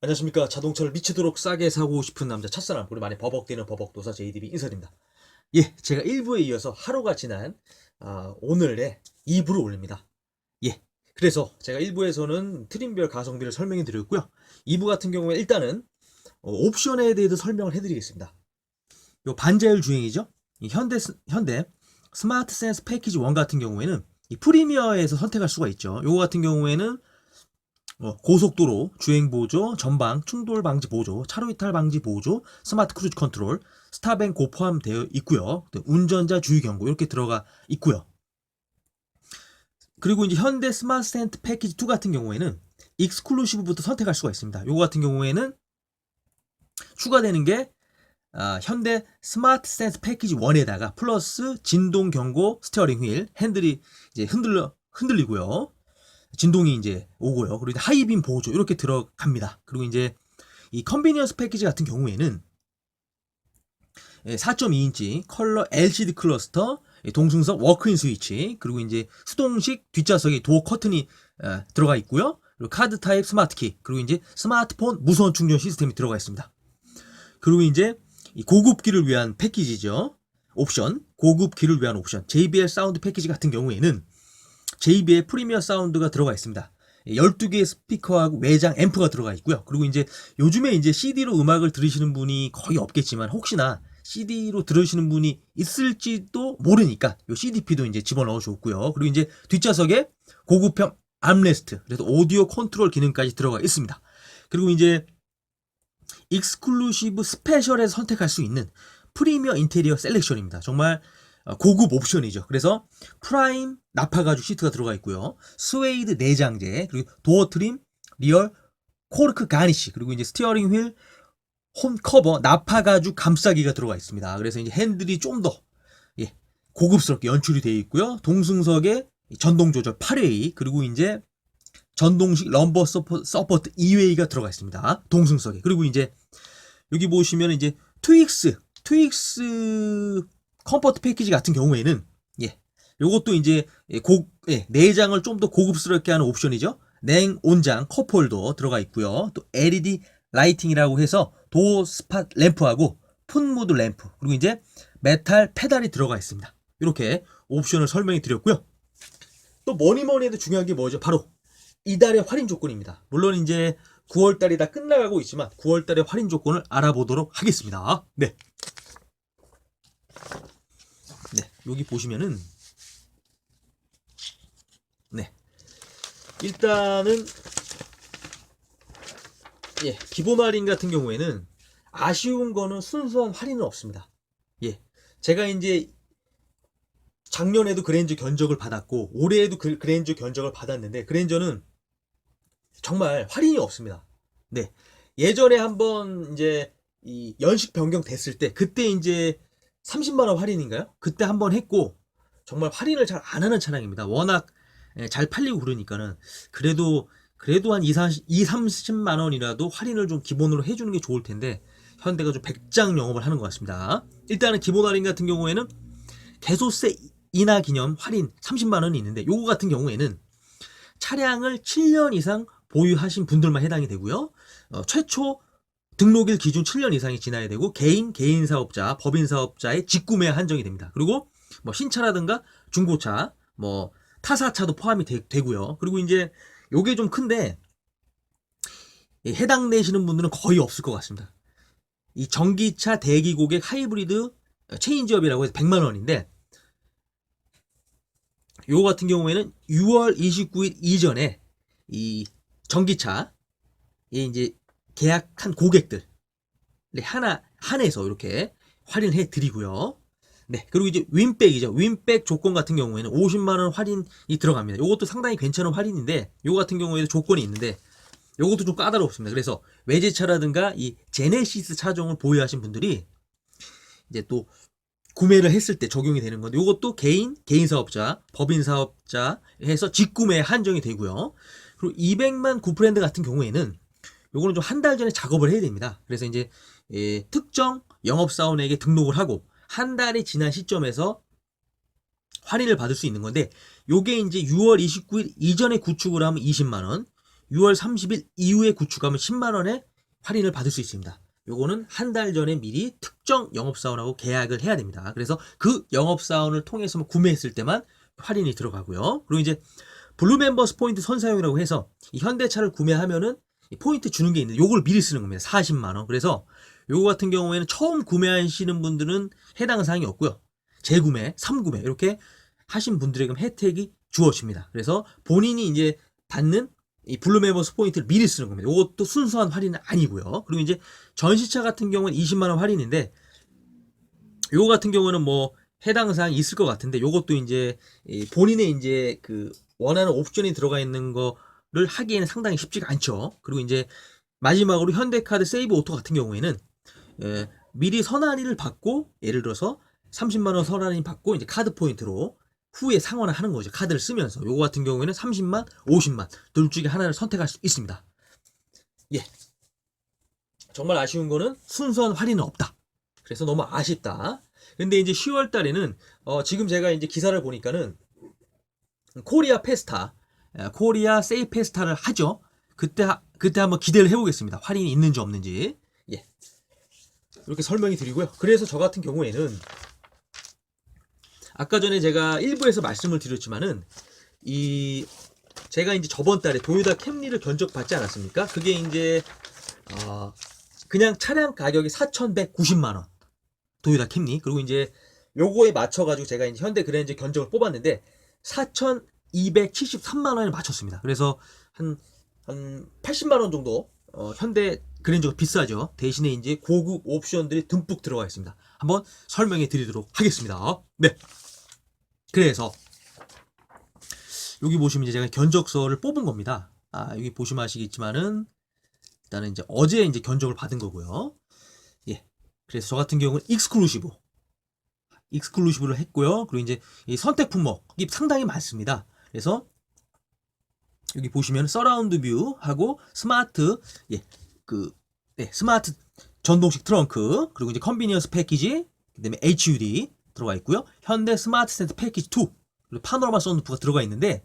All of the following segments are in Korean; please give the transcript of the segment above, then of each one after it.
안녕하십니까. 자동차를 미치도록 싸게 사고 싶은 남자 첫사람, 우리 많이 버벅대는 버벅도사 JDB 인사드립니다. 예, 제가 1부에 이어서 하루가 지난 오늘의 2부를 올립니다. 예, 그래서 제가 1부에서는 트림별 가성비를 설명해 드렸고요. 2부 같은 경우에 일단은 옵션에 대해서 설명을 해드리겠습니다. 요 반자율 주행이죠. 이 현대 스마트 센스 패키지 1 같은 경우에는 이 프리미어에서 선택할 수가 있죠. 요거 같은 경우에는 고속도로 주행 보조, 전방 충돌 방지 보조, 차로 이탈 방지 보조, 스마트 크루즈 컨트롤, 스탑앤고 포함되어 있고요. 운전자 주의 경고 이렇게 들어가 있고요. 그리고 이제 현대 스마트 센스 패키지 2 같은 경우에는 익스클루시브부터 선택할 수가 있습니다. 요거 같은 경우에는 추가되는 게 현대 스마트 센스 패키지 1에다가 플러스 진동 경고 스티어링 휠, 핸들이 이제 흔들리고요. 진동이 이제 오고요. 그리고 하이빔 보조 이렇게 들어갑니다. 그리고 이제 이 컨비니언스 패키지 같은 경우에는 4.2인치 컬러 LCD 클러스터, 동승석 워크인 스위치, 그리고 이제 수동식 뒷좌석에 도어 커튼이 들어가 있고요. 그리고 카드 타입 스마트키, 그리고 이제 스마트폰 무선 충전 시스템이 들어가 있습니다. 그리고 이제 이 고급기를 위한 패키지죠. 옵션, 고급기를 위한 옵션, JBL 사운드 패키지 같은 경우에는 JBL 프리미어 사운드가 들어가 있습니다. 12개의 스피커하고 외장 앰프가 들어가 있고요. 그리고 이제 요즘에 이제 CD로 음악을 들으시는 분이 거의 없겠지만 혹시나 CD로 들으시는 분이 있을지도 모르니까 요 CDP도 이제 집어넣어 줬고요. 그리고 이제 뒷좌석에 고급형 암레스트, 그래서 오디오 컨트롤 기능까지 들어가 있습니다. 그리고 이제 익스클루시브 스페셜에서 선택할 수 있는 프리미어 인테리어 셀렉션입니다. 정말 고급 옵션이죠. 그래서 프라임 나파 가죽 시트가 들어가 있고요. 스웨이드 내장재, 그리고 도어 트림, 리얼 코르크 가니쉬, 그리고 이제 스티어링 휠 홈 커버 나파 가죽 감싸기가 들어가 있습니다. 그래서 이제 핸들이 좀 더 고급스럽게 연출이 되어 있고요. 동승석에 전동 조절 8웨이, 그리고 이제 전동식 럼버 서포트 2웨이가 들어가 있습니다. 동승석에. 그리고 이제 여기 보시면 이제 트윅스 컴포트 패키지 같은 경우에는 요것도 이제 내장을 좀 더 고급스럽게 하는 옵션이죠. 냉온장 컵홀더 들어가 있고요. 또 LED 라이팅이라고 해서 도어 스팟 램프하고 풋무드 램프, 그리고 이제 메탈 페달이 들어가 있습니다. 이렇게 옵션을 설명해 드렸고요. 또 뭐니 해도 중요한 게 뭐죠? 바로 이달의 할인 조건입니다. 물론 이제 9월달이 다 끝나가고 있지만 9월달의 할인 조건을 알아보도록 하겠습니다. 네, 여기 보시면은 일단은 기본 할인 같은 경우에는 아쉬운 거는 순수한 할인은 없습니다. 제가 이제 작년에도 그랜저 견적을 받았고 올해에도 그랜저 견적을 받았는데 그랜저는 정말 할인이 없습니다. 예전에 한번 이제 이 연식 변경 됐을 때 그때 이제 30만 원 할인인가요? 그때 한번 했고 정말 할인을 잘 안 하는 차량입니다. 워낙 잘 팔리고 그러니까는 그래도 한 2, 30만 원이라도 할인을 좀 기본으로 해주는 게 좋을 텐데 현대가 좀 백장 영업을 하는 것 같습니다. 일단은 기본 할인 같은 경우에는 개소세 인하 기념 할인 30만 원이 있는데 요거 같은 경우에는 차량을 7년 이상 보유하신 분들만 해당이 되고요. 최초 등록일 기준 7년 이상이 지나야 되고 개인 사업자, 법인 사업자의 직구매 한정이 됩니다. 그리고 뭐 신차라든가 중고차, 뭐 타사차도 포함이 되고요. 그리고 이제 요게 좀 큰데 해당되시는 분들은 거의 없을 것 같습니다. 이 전기차 대기 고객 하이브리드 체인지업이라고 해서 100만 원인데 요거 같은 경우에는 6월 29일 이전에 이 전기차에 이제 계약한 고객들 한해서 이렇게 할인을 해 드리고요. 그리고 이제 윈백이죠. 윈백 조건 같은 경우에는 50만 원 할인이 들어갑니다. 요것도 상당히 괜찮은 할인인데 요거 같은 경우에도 조건이 있는데 요것도 좀 까다롭습니다. 그래서 외제차라든가 이 제네시스 차종을 보유하신 분들이 이제 또 구매를 했을 때 적용이 되는 건데 요것도 개인 사업자, 법인 사업자 해서 직구매 한정이 되고요. 그리고 200만 구프렌드 같은 경우에는 요거는 좀 한 달 전에 작업을 해야 됩니다. 그래서 이제 특정 영업사원에게 등록을 하고 한 달이 지난 시점에서 할인을 받을 수 있는 건데 요게 이제 6월 29일 이전에 구축을 하면 20만 원, 6월 30일 이후에 구축하면 10만 원에 할인을 받을 수 있습니다. 요거는 한 달 전에 미리 특정 영업사원하고 계약을 해야 됩니다. 그래서 그 영업사원을 통해서 구매했을 때만 할인이 들어가고요. 그리고 이제 블루 멤버스 포인트 선사용이라고 해서 이 현대차를 구매하면은 포인트 주는 게 있는데 요걸 미리 쓰는 겁니다. 40만 원. 그래서 요거 같은 경우에는 처음 구매하시는 분들은 해당 사항이 없고요. 재구매, 3구매 이렇게 하신 분들에게 혜택이 주어집니다. 그래서 본인이 이제 받는 이 블루 멤버스 포인트를 미리 쓰는 겁니다. 이것도 순수한 할인은 아니고요. 그리고 이제 전시차 같은 경우는 20만 원 할인인데 요거 같은 경우는 뭐 해당 사항이 있을 것 같은데 요것도 이제 본인의 이제 그 원하는 옵션이 들어가 있는 거를 하기에는 상당히 쉽지가 않죠. 그리고 이제 마지막으로 현대카드 세이브 오토 같은 경우에는 미리 선할인을 받고 예를 들어서 30만 원 선할인 받고 이제 카드 포인트로 후에 상환을 하는 거죠. 카드를 쓰면서. 요거 같은 경우에는 30만, 50만 둘 중에 하나를 선택할 수 있습니다. 예. 정말 아쉬운 거는 순수한 할인은 없다. 그래서 너무 아쉽다. 근데 이제 10월 달에는 지금 제가 이제 기사를 보니까는 코리아 페스타, 코리아 세이 페스타를 하죠. 그때 한번 기대를 해보겠습니다. 할인이 있는지 없는지. 예. 이렇게 설명이 드리고요. 그래서 저 같은 경우에는 아까 전에 제가 일부에서 말씀을 드렸지만은 제가 이제 저번 달에 도요타 캠리를 견적받지 않았습니까? 그게 이제 그냥 차량 가격이 4,190만 원. 도요타 캠리. 그리고 이제 요거에 맞춰 가지고 제가 이제 현대 그랜저 견적을 뽑았는데 4,273만 원에 맞췄습니다. 그래서 한 80만 원 정도 현대 그랜저가 비싸죠. 대신에 이제 고급 옵션들이 듬뿍 들어가 있습니다. 한번 설명해 드리도록 하겠습니다. 네. 그래서 여기 보시면 이제 제가 견적서를 뽑은 겁니다. 여기 보시면 아시겠지만은 일단은 이제 어제 이제 견적을 받은 거고요. 예. 그래서 저 같은 경우는 익스클루시브를 했고요. 그리고 이제 이 선택 품목이 상당히 많습니다. 그래서 여기 보시면 서라운드 뷰하고 스마트 스마트 전동식 트렁크, 그리고 이제 컨비니언스 패키지, 그다음에 HUD 들어가 있고요. 현대 스마트 센터 패키지 2, 그리고 파노라마 썬루프가 들어가 있는데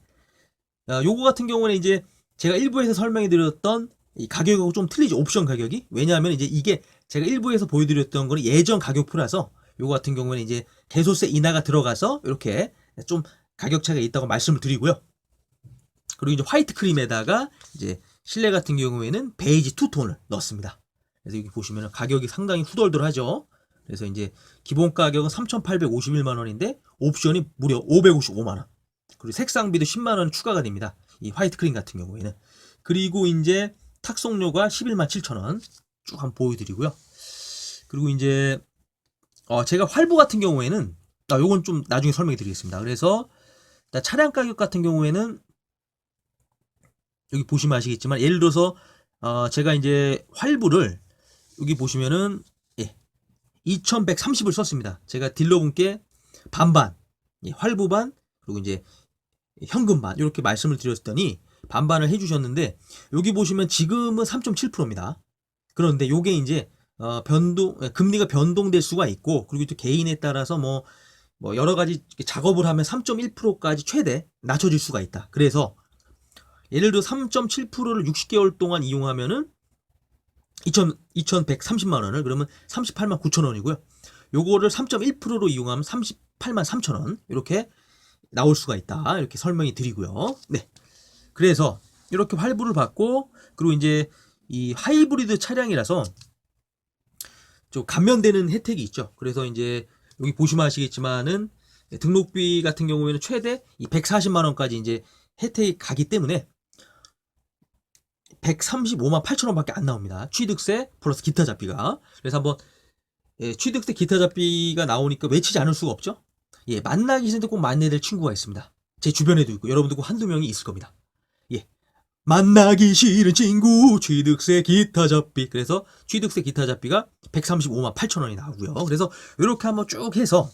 요거 같은 경우는 이제 제가 일부에서 설명해 드렸던 이 가격하고 좀 틀리죠. 옵션 가격이. 왜냐하면 이제 이게 제가 일부에서 보여드렸던 거는 예전 가격표라서 요거 같은 경우는 이제 개소세 인하가 들어가서 이렇게 좀 가격 차이가 있다고 말씀을 드리고요. 그리고 이제 화이트 크림에다가 이제 실내 같은 경우에는 베이지 투톤을 넣었습니다. 그래서 여기 보시면 가격이 상당히 후덜덜하죠. 그래서 이제 기본 가격은 3,851만 원인데 옵션이 무려 555만 원. 그리고 색상비도 10만 원 추가가 됩니다. 이 화이트 크림 같은 경우에는. 그리고 이제 탁송료가 11만 7천 원. 쭉 한번 보여드리고요. 그리고 이제 제가 활부 같은 경우에는 요건 좀 나중에 설명해 드리겠습니다. 그래서 차량 가격 같은 경우에는 여기 보시면 아시겠지만 예를 들어서 제가 이제 활부를 여기 보시면은 2,130을 썼습니다. 제가 딜러분께 반반, 활부 반, 그리고 이제 현금 반 이렇게 말씀을 드렸더니 반반을 해주셨는데 여기 보시면 지금은 3.7%입니다. 그런데 요게 이제 금리가 변동될 수가 있고, 그리고 또 개인에 따라서 뭐 여러 가지 작업을 하면 3.1%까지 최대 낮춰질 수가 있다. 그래서 예를 들어 3.7%를 60개월 동안 이용하면은 2,130만 원을, 그러면 38만 9천 원이고요. 요거를 3.1%로 이용하면 38만 3천 원 이렇게 나올 수가 있다. 이렇게 설명이 드리고요. 네. 그래서 이렇게 활부를 받고, 그리고 이제 이 하이브리드 차량이라서 좀 감면되는 혜택이 있죠. 그래서 이제 여기 보시면 아시겠지만은 등록비 같은 경우에는 최대 140만 원까지 이제 혜택이 가기 때문에 135만 8천 원밖에 안 나옵니다. 취득세 플러스 기타 잡비가. 그래서 한번 취득세 기타 잡비가 나오니까 외치지 않을 수가 없죠. 만나기 전에 꼭 만나야 될 친구가 있습니다. 제 주변에도 있고 여러분들 꼭 한두 명이 있을 겁니다. 만나기 싫은 친구 취득세 기타 잡비. 그래서 취득세 기타 잡비가 135만 8천 원이 나오고요. 그래서 이렇게 한번 쭉 해서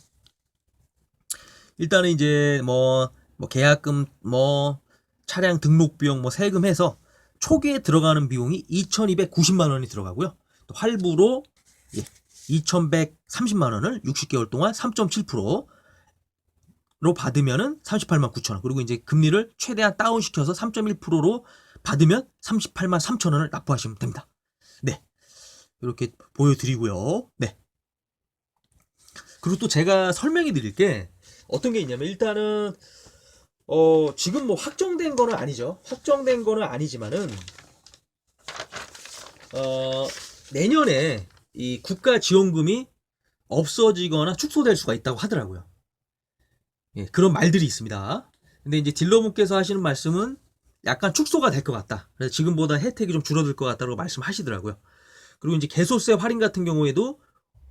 일단은 이제 뭐 계약금, 차량 등록 비용, 세금 해서 초기에 들어가는 비용이 2,290만 원이 들어가고요. 또 할부로 2,130만 원을 60개월 동안 3.7%로 받으면은 38만 9천 원. 그리고 이제 금리를 최대한 다운시켜서 3.1%로 받으면 38만 3천 원을 납부하시면 됩니다. 네. 이렇게 보여드리고요. 네. 그리고 또 제가 설명해 드릴 게 어떤 게 있냐면 일단은 지금 뭐 확정된 거는 아니죠. 확정된 거는 아니지만은 내년에 이 국가 지원금이 없어지거나 축소될 수가 있다고 하더라고요. 예, 그런 말들이 있습니다. 근데 이제 딜러분께서 하시는 말씀은 약간 축소가 될 것 같다. 그래서 지금보다 혜택이 좀 줄어들 것 같다고 말씀하시더라고요. 그리고 이제 개소세 할인 같은 경우에도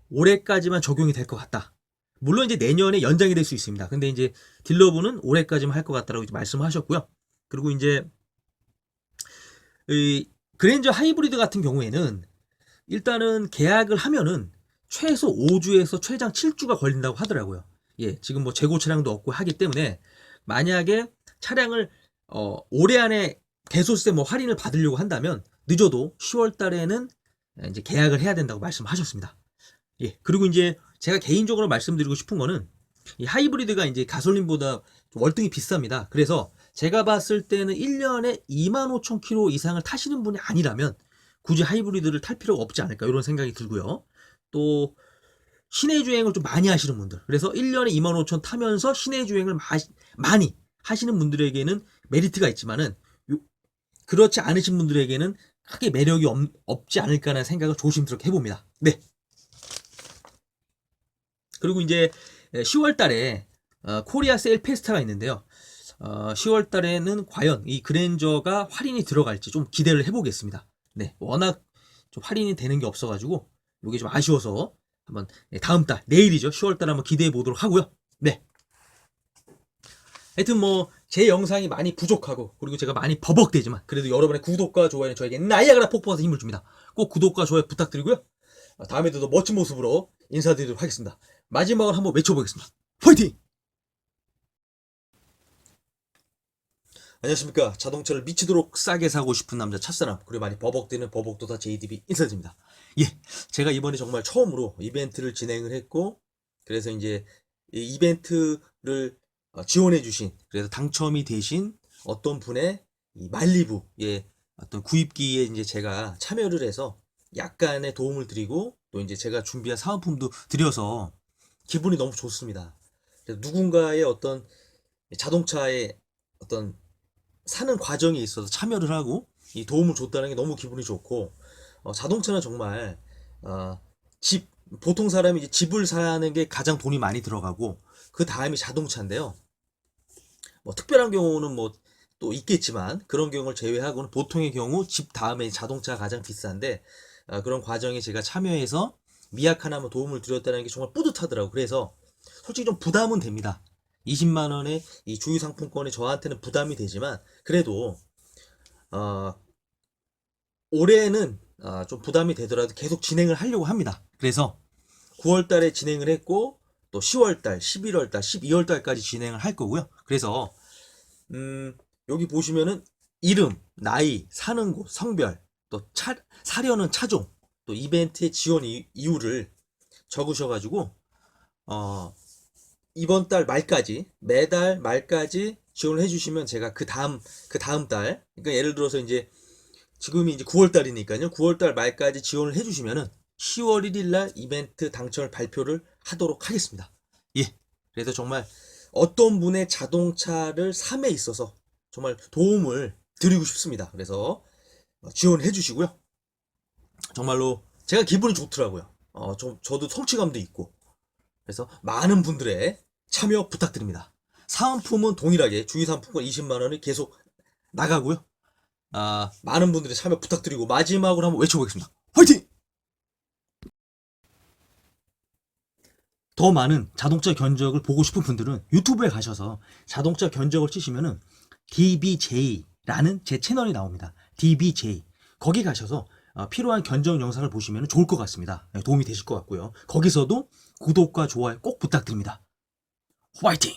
올해까지만 적용이 될 것 같다. 물론 이제 내년에 연장이 될 수 있습니다. 근데 이제 딜러분은 올해까지만 할 것 같다라고 말씀하셨고요. 그리고 이제 이 그랜저 하이브리드 같은 경우에는 일단은 계약을 하면은 최소 5주에서 최장 7주가 걸린다고 하더라고요. 예, 지금 뭐 재고 차량도 없고 하기 때문에 만약에 차량을 올해 안에 개소세 뭐 할인을 받으려고 한다면 늦어도 10월 달에는 이제 계약을 해야 된다고 말씀하셨습니다. 예, 그리고 이제 제가 개인적으로 말씀드리고 싶은 거는 이 하이브리드가 이제 가솔린보다 월등히 비쌉니다. 그래서 제가 봤을 때는 1년에 25,000km 이상을 타시는 분이 아니라면 굳이 하이브리드를 탈 필요가 없지 않을까 이런 생각이 들고요. 또 시내 주행을 좀 많이 하시는 분들, 그래서 1년에 25,000 타면서 시내 주행을 많이 하시는 분들에게는 메리트가 있지만은 그렇지 않으신 분들에게는 크게 매력이 없지 않을까라는 생각을 조심스럽게 해봅니다. 네. 그리고 이제 10월 달에 코리아 세일 페스타가 있는데요. 10월 달에는 과연 이 그랜저가 할인이 들어갈지 좀 기대를 해보겠습니다. 네, 워낙 좀 할인이 되는 게 없어가지고 이게 좀 아쉬워서 한번 다음 달 내일이죠. 10월 달에 한번 기대해 보도록 하고요. 네. 하여튼 뭐 제 영상이 많이 부족하고 그리고 제가 많이 버벅대지만 그래도 여러분의 구독과 좋아요는 저에게 나이아가라 폭포같은 힘을 줍니다. 꼭 구독과 좋아요 부탁드리고요. 다음에도 더 멋진 모습으로 인사드리도록 하겠습니다. 마지막으로 한번 외쳐보겠습니다. 화이팅! 안녕하십니까. 자동차를 미치도록 싸게 사고 싶은 남자 차사람, 그리고 많이 버벅대는 버벅도다 JDB 인사드립니다. 예, 제가 이번에 정말 처음으로 이벤트를 진행을 했고, 그래서 이제 이 이벤트를 지원해주신, 그래서 당첨이 되신 어떤 분의 이 말리부의 어떤 구입기에 이제 제가 참여를 해서 약간의 도움을 드리고, 또 이제 제가 준비한 사은품도 드려서 기분이 너무 좋습니다. 그래서 누군가의 어떤 자동차의 어떤 사는 과정에 있어서 참여를 하고 이 도움을 줬다는 게 너무 기분이 좋고, 자동차는 정말 보통 사람이 이제 집을 사는 게 가장 돈이 많이 들어가고 그 다음이 자동차인데요. 뭐 특별한 경우는 뭐 또 있겠지만 그런 경우를 제외하고는 보통의 경우 집 다음에 자동차가 가장 비싼데, 그런 과정에 제가 참여해서 미약하나마 도움을 드렸다는 게 정말 뿌듯하더라고요. 그래서 솔직히 좀 부담은 됩니다. 20만 원의 이 주유 상품권이 저한테는 부담이 되지만 그래도 올해는 좀 부담이 되더라도 계속 진행을 하려고 합니다. 그래서 9월 달에 진행을 했고 또 10월 달, 11월 달, 12월 달까지 진행을 할 거고요. 그래서 여기 보시면은 이름, 나이, 사는 곳, 성별, 또 사려는 차종, 또 이벤트의 지원 이유를 적으셔가지고 이번 달 말까지, 매달 말까지 지원을 해주시면 제가 그 다음 달, 그러니까 예를 들어서 이제 지금이 이제 9월 달이니까요. 9월 달 말까지 지원을 해주시면은 10월 1일 날 이벤트 당첨을 발표를 하도록 하겠습니다. 예. 그래서 정말 어떤 분의 자동차를 삶에 있어서 정말 도움을 드리고 싶습니다. 그래서 지원해 주시고요. 정말로 제가 기분이 좋더라고요. 저도 성취감도 있고. 그래서 많은 분들의 참여 부탁드립니다. 사은품은 동일하게 주유상품권 20만 원이 계속 나가고요. 많은 분들의 참여 부탁드리고 마지막으로 한번 외쳐보겠습니다. 화이팅! 더 많은 자동차 견적을 보고 싶은 분들은 유튜브에 가셔서 자동차 견적을 치시면은 DBJ라는 제 채널이 나옵니다. DBJ. 거기 가셔서 필요한 견적 영상을 보시면 좋을 것 같습니다. 도움이 되실 것 같고요. 거기서도 구독과 좋아요 꼭 부탁드립니다. 화이팅!